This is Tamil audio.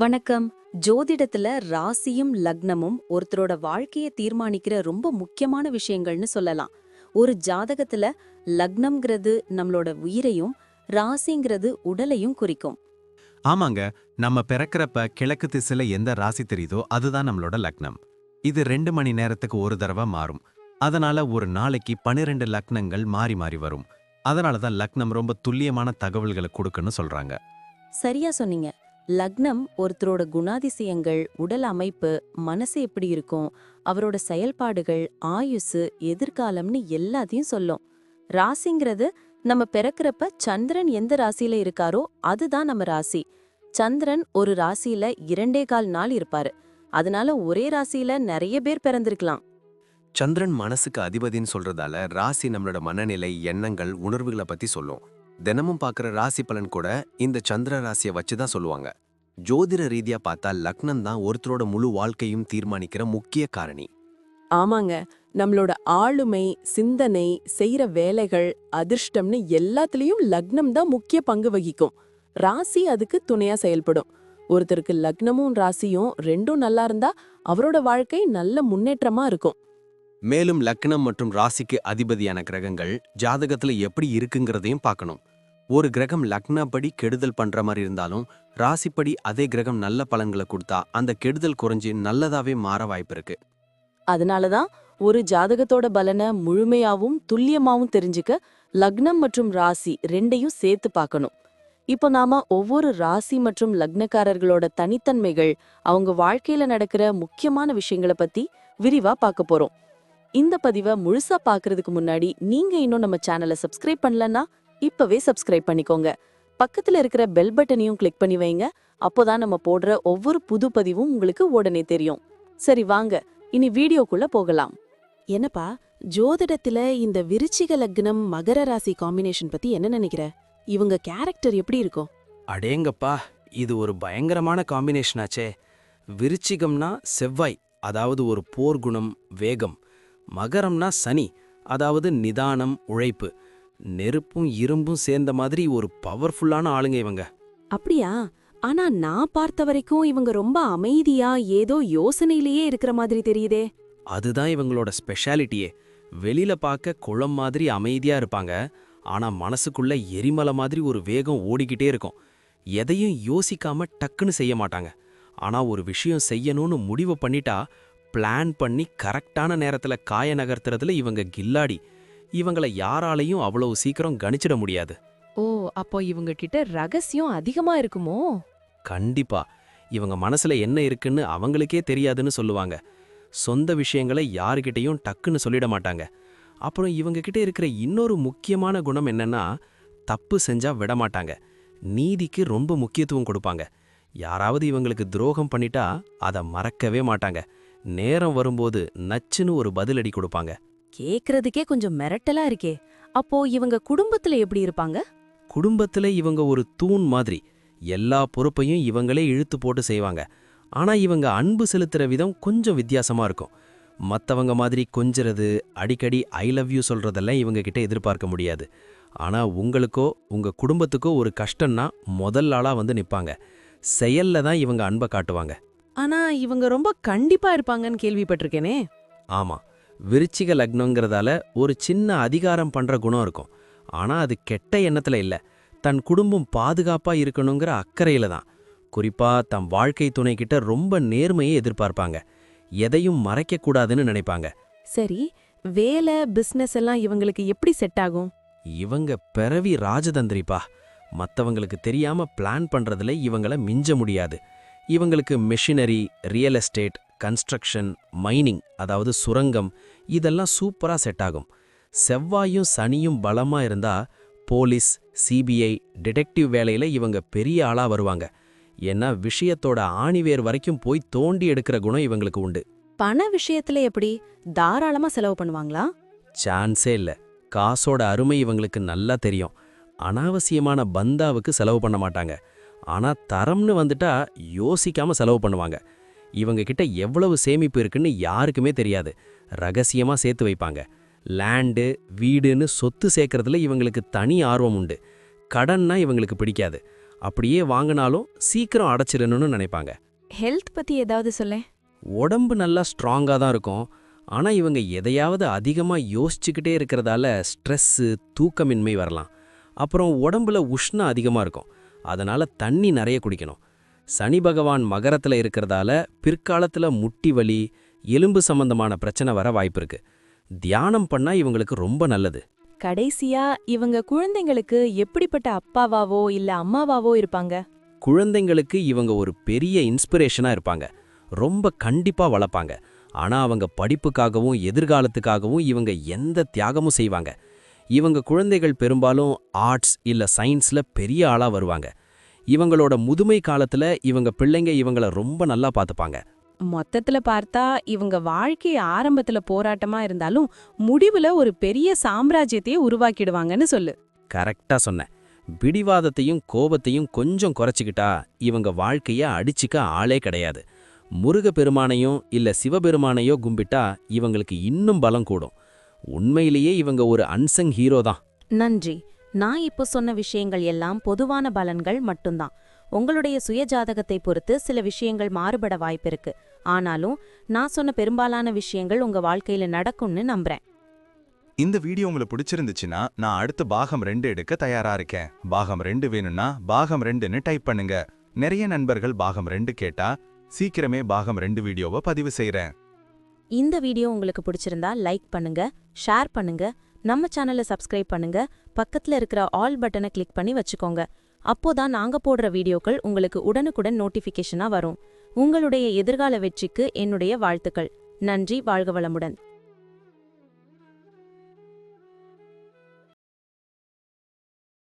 வணக்கம். ஜோதிடத்துல ராசியும் லக்னமும் ஒருத்தரோட வாழ்க்கைய தீர்மானிக்கிற ரொம்ப முக்கியமான விஷயங்கள்னு சொல்லலாம். ஒரு ஜாதகத்துல லக்னம்ங்கிறது நம்மளோட உயிரையும், ராசிங்கிறது உடலையும் குறிக்கும். ஆமாங்க. நம்ம பிறக்கறப்ப கிழக்கு திசையில எந்த ராசி தெரியுதோ அதுதான் நம்மளோட லக்னம். இது 2 மணி நேரத்துக்கு ஒரு தடவை மாறும். அதனால ஒரு நாளைக்கு 12 லக்னங்கள் மாறி மாறி வரும். அதனால தான் லக்னம் ரொம்ப துல்லியமான தகவல்களை கொடுக்குன்னு சொல்றாங்க. சரியா சொன்னீங்க. லக்னம் ஒருத்தரோட குணாதிசயங்கள், உடல் அமைப்பு, மனசு எப்படி இருக்கும், அவரோட செயல்பாடுகள், ஆயுசு, எதிர்காலம்னு எல்லாத்தையும் சொல்லும். ராசிங்கிறது நம்ம பிறக்கறப்ப சந்திரன் எந்த ராசியில இருக்காரோ அதுதான் நம்ம ராசி. சந்திரன் ஒரு ராசியில 2.25 நாள் இருப்பாரு. அதனால ஒரே ராசியில நிறைய பேர் பிறந்திருக்கலாம். சந்திரன் மனசுக்கு அதிபதின்னு சொல்றதால ராசி நம்மளோட மனநிலை, எண்ணங்கள், உணர்வுகளை பத்தி சொல்லும். தினமும் பார்க்குற ராசி பலன் கூட இந்த சந்திர ராசியை வச்சு தான் சொல்லுவாங்க. ஜோதிட ரீதியா பார்த்தா லக்னம் தான் ஒருத்தரோட முழு வாழ்க்கையும் தீர்மானிக்கிற முக்கிய காரணி. ஆமாங்க. நம்மளோட ஆளுமை, சிந்தனை, செய்யற வேலைகள், அதிர்ஷ்டம்னு எல்லாத்துலயும் லக்னம் தான் முக்கிய பங்கு வகிக்கும். ராசி அதுக்கு துணையா செயல்படும். ஒருத்தருக்கு லக்னமும் ராசியும் ரெண்டும் நல்லா இருந்தா அவரோட வாழ்க்கை நல்ல முன்னேற்றமா இருக்கும். மேலும் லக்னம் மற்றும் ராசிக்கு அதிபதியான கிரகங்கள் ஜாதகத்துல எப்படி இருக்குங்கிறதையும் பார்க்கணும். ஒரு கிரகம் லக்னப்படி கெடுதல் பண்ற மாதிரி இருந்தாலும் ராசிப்படி அதே கிரகம் நல்ல பலன்களை கொடுத்தா அந்த கெடுதல் குறைஞ்சு நல்லதாவே மாற வாய்ப்பு இருக்கு. அதனாலதான் ஒரு ஜாதகத்தோட பலனை முழுமையாவும் துல்லியமாவும் தெரிஞ்சுக்க லக்னம் மற்றும் ராசி ரெண்டையும் சேர்த்து பார்க்கணும். இப்போ நாம ஒவ்வொரு ராசி மற்றும் லக்னக்காரர்களோட தனித்தன்மைகள், அவங்க வாழ்க்கையில நடக்கிற முக்கியமான விஷயங்களை பத்தி விரிவா பார்க்க போறோம். இந்த பதிவை முழுசா பார்க்கறதுக்கு முன்னாடி நீங்க இன்னும் நம்ம சேனலை சப்ஸ்கிரைப் பண்ணலன்னா இப்பவே சப்ஸ்கிரைப் பண்ணிக்கோங்க. பக்கத்துல இருக்கிற பெல் பட்டனையும் கிளிக் பண்ணி வைங்க. அப்போதான் நம்ம போடுற ஒவ்வொரு புது பதிவும் உங்களுக்கு உடனே தெரியும். சரி வாங்க, இனி வீடியோக்குள்ள போகலாம். என்னப்பா, ஜோதிடத்துல இந்த விருச்சிக லக்னம் மகர ராசி காம்பினேஷன் பத்தி என்ன நினைக்கிற? இவங்க கேரக்டர் எப்படி இருக்கும்? அடேங்கப்பா, இது ஒரு பயங்கரமான காம்பினேஷனாச்சே. விருச்சிகம்னா செவ்வாய், அதாவது ஒரு போர்க்குணம், வேகம். மகரம்னா சனி, அதாவது நிதானம், உழைப்பு. நெருப்பும் இரும்பும் சேர்ந்த மாதிரி ஒரு பவர்ஃபுல்லான ஆளுங்க இவங்க. அப்படியா? ஆனா நான் பார்த்த வரைக்கும் இவங்க ரொம்ப அமைதியா ஏதோ யோசனையிலேயே இருக்கிற மாதிரி தெரியுதே. அதுதான் இவங்களோட ஸ்பெஷாலிட்டியே. வெளியில பார்க்க குளம் மாதிரி அமைதியா இருப்பாங்க, ஆனா மனசுக்குள்ள எரிமலை மாதிரி ஒரு வேகம் ஓடிக்கிட்டே இருக்கும். எதையும் யோசிக்காம டக்குன்னு செய்ய மாட்டாங்க. ஆனா ஒரு விஷயம் செய்யணும்னு முடிவு பண்ணிட்டா பிளான் பண்ணி கரெக்டான நேரத்துல காய நகர்த்துறதுல இவங்க கில்லாடி. இவங்கள யாராலையும் அவ்வளவு சீக்கிரம் கணிச்சிட முடியாது. ஓ, அப்போ இவங்க கிட்ட ரகசியம் அதிகமா இருக்குமோ? கண்டிப்பா. இவங்க மனசுல என்ன இருக்குன்னு அவங்களுக்கே தெரியாதுன்னு சொல்லுவாங்க. சொந்த விஷயங்களை யாருக்கிட்டையும் டக்குன்னு சொல்லிட மாட்டாங்க. அப்புறம் இவங்க கிட்ட இருக்கிற இன்னொரு முக்கியமான குணம் என்னன்னா, தப்பு செஞ்சா விடமாட்டாங்க. நீதிக்கு ரொம்ப முக்கியத்துவம் கொடுப்பாங்க. யாராவது இவங்களுக்கு துரோகம் பண்ணிட்டா அதை மறக்கவே மாட்டாங்க. நேரம் வரும்போது நச்சுன்னு ஒரு பதிலடி கொடுப்பாங்க. கேக்குறதுக்கே கொஞ்சம் மிரட்டலா இருக்கே. அப்போ இவங்க குடும்பத்துல எப்படி இருப்பாங்க? குடும்பத்துல இவங்க ஒரு தூண் மாதிரி. எல்லா பொறுப்பையும் இவங்களே இழுத்து போட்டு செய்வாங்க. ஆனா இவங்க அன்பு செலுத்துற விதம் கொஞ்சம் வித்தியாசமா இருக்கும். மத்தவங்க மாதிரி கொஞ்சறது, அடிக்கடி ஐ லவ் யூ சொல்றதெல்லாம் இவங்க கிட்ட எதிர்பார்க்க முடியாது. ஆனா உங்களுக்கோ உங்க குடும்பத்துக்கோ ஒரு கஷ்டம்னா முதல் ஆளா வந்து நிப்பாங்க. செயல்ல தான் இவங்க அன்பை காட்டுவாங்க. ஆனா இவங்க ரொம்ப கண்டிப்பா இருப்பாங்கன்னு கேள்விப்பட்டிருக்கேனே. ஆமா, விருச்சிக லக்னங்கிறதால ஒரு சின்ன அதிகாரம் பண்ற குணம் இருக்கும். ஆனா அது கெட்ட எண்ணத்துல இல்ல, தன் குடும்பம் பாதுகாப்பா இருக்கணுங்கிற அக்கறையில தான். குறிப்பா தம் வாழ்க்கை துணை கிட்ட ரொம்ப நேர்மையை எதிர்பார்ப்பாங்க. எதையும் மறைக்க கூடாதுன்னு நினைப்பாங்க. சரி, வேலை பிசினஸ் எல்லாம் இவங்களுக்கு எப்படி செட் ஆகும்? இவங்க பிறவி ராஜதந்திரிப்பா. மத்தவங்களுக்கு தெரியாம பிளான் பண்றதுல இவங்கள மிஞ்ச முடியாது. இவங்களுக்கு machinery, real estate, construction, mining, அதாவது சுரங்கம், இதெல்லாம் சூப்பரா செட் ஆகும். செவ்வாயும் சனியும் பலமா இருந்தா போலீஸ், சிபிஐ, டிடெக்டிவ் வேலையில இவங்க பெரிய ஆளா வருவாங்க. ஏன்னா விஷயத்தோட ஆணிவேர் வரைக்கும் போய் தோண்டி எடுக்கிற குணம் இவங்களுக்கு உண்டு. பண விஷயத்துல எப்படி? தாராளமா செலவு பண்ணுவாங்களா? சான்ஸே இல்ல. காசோட அருமை இவங்களுக்கு நல்லா தெரியும். அனாவசியமான பந்தாவுக்கு செலவு பண்ண மாட்டாங்க. ஆனா தரம்னு வந்துட்டா யோசிக்காம செலவு பண்ணுவாங்க. இவங்க கிட்ட எவ்வளவு சேமிப்பு இருக்குன்னு யாருக்குமே தெரியாது. ரகசியமா சேர்த்து வைப்பாங்க. லேண்டு, வீடுன்னு சொத்து சேர்க்கறதுல இவங்களுக்கு தனி ஆர்வம் உண்டு. கடன்னா இவங்களுக்கு பிடிக்காது. அப்படியே வாங்கினாலும் சீக்கிரம் அடைச்சிடணும்னு நினைப்பாங்க. ஹெல்த் பத்தி ஏதாவது சொல்லேன். உடம்பு நல்லா ஸ்ட்ராங்கா தான் இருக்கும். ஆனா இவங்க எதையாவது அதிகமா யோசிச்சுக்கிட்டே இருக்கிறதால ஸ்ட்ரெஸ்ஸு, தூக்கமின்மை வரலாம். அப்புறம் உடம்புல உஷ்ணம் அதிகமா இருக்கும். அதனால தண்ணி நிறைய குடிக்கணும். சனி பகவான் மகரத்துல இருக்கிறதால பிற்காலத்துல முட்டி வலி, எலும்பு சம்பந்தமான பிரச்சனை வர வாய்ப்பு இருக்கு. தியானம் பண்ணா இவங்களுக்கு ரொம்ப நல்லது. கடைசியா இவங்க குழந்தைங்களுக்கு எப்படிப்பட்ட அப்பாவாவோ இல்ல அம்மாவாவோ இருப்பாங்க? குழந்தைங்களுக்கு இவங்க ஒரு பெரிய இன்ஸ்பிரேஷனா இருப்பாங்க. ரொம்ப கண்டிப்பா வளர்ப்பாங்க. ஆனா அவங்க படிப்புக்காகவும் எதிர்காலத்துக்காகவும் இவங்க எந்த தியாகமும் செய்வாங்க. இவங்க குழந்தைகள் பெரும்பாலும் ஆர்ட்ஸ் இல்ல சயின்ஸ்ல பெரிய ஆளா வருவாங்க. இவங்களோட முதுமை காலத்துல இவங்க பிள்ளைங்க இவங்கள ரொம்ப நல்லா பார்த்துப்பாங்க. மொத்தத்துல பார்த்தா இவங்க வாழ்க்கை ஆரம்பத்துல போராட்டமா இருந்தாலும் முடிவுல ஒரு பெரிய சாம்ராஜ்யத்தையே உருவாக்கிடுவாங்கன்னு சொல்லு. கரெக்டா சொன்ன. பிடிவாதத்தையும் கோபத்தையும் கொஞ்சம் குறைச்சிக்கிட்டா இவங்க வாழ்க்கைய அடிச்சுக்க ஆளே கிடையாது. முருகப்பெருமானையும் இல்ல சிவபெருமானையோ கும்பிட்டா இவங்களுக்கு இன்னும் பலம் கூடும். உண்மையிலேயே இவங்க ஒரு அன்சங் ஹீரோ தான். நன்றி. நான் இப்போ சொன்ன விஷயங்கள் எல்லாம் பொதுவான பலன்கள் மட்டும்தான். உங்களுடைய சுயஜாதகத்தை பொறுத்து சில விஷயங்கள் மாறுபட வாய்ப்பிருக்கு. ஆனாலும் நான் சொன்ன பெரும்பாலான விஷயங்கள் உங்க வாழ்க்கையில நடக்கும்னு நம்புறேன். இந்த வீடியோ உங்களுக்கு பிடிச்சிருந்துச்சுன்னா நான் அடுத்து பாகம் 2 எடுக்க தயாரா இருக்கேன். பாகம் 2 வேணும்னா பாகம் 2ன்னு டைப் பண்ணுங்க. நிறைய நண்பர்கள் பாகம் 2 கேட்டா சீக்கிரமே பாகம் 2 வீடியோவை பதிவு செய்றேன். இந்த வீடியோ உங்களுக்கு பிடிச்சிருந்தா லைக் பண்ணுங்க, ஷேர் பண்ணுங்க, நம்ம சேனலை சப்ஸ்கிரைப் பண்ணுங்க, பக்கத்துல இருக்கிற ஆல் பட்டனை கிளிக் பண்ணி வச்சுக்கோங்க. அப்போதான் நாங்க போடுற வீடியோக்கள் உங்களுக்கு உடனுக்குடன் நோட்டிஃபிகேஷனா வரும். உங்களுடைய எதிர்கால வெற்றிக்கு என்னுடைய வாழ்த்துக்கள். நன்றி. வாழ்க வளமுடன்.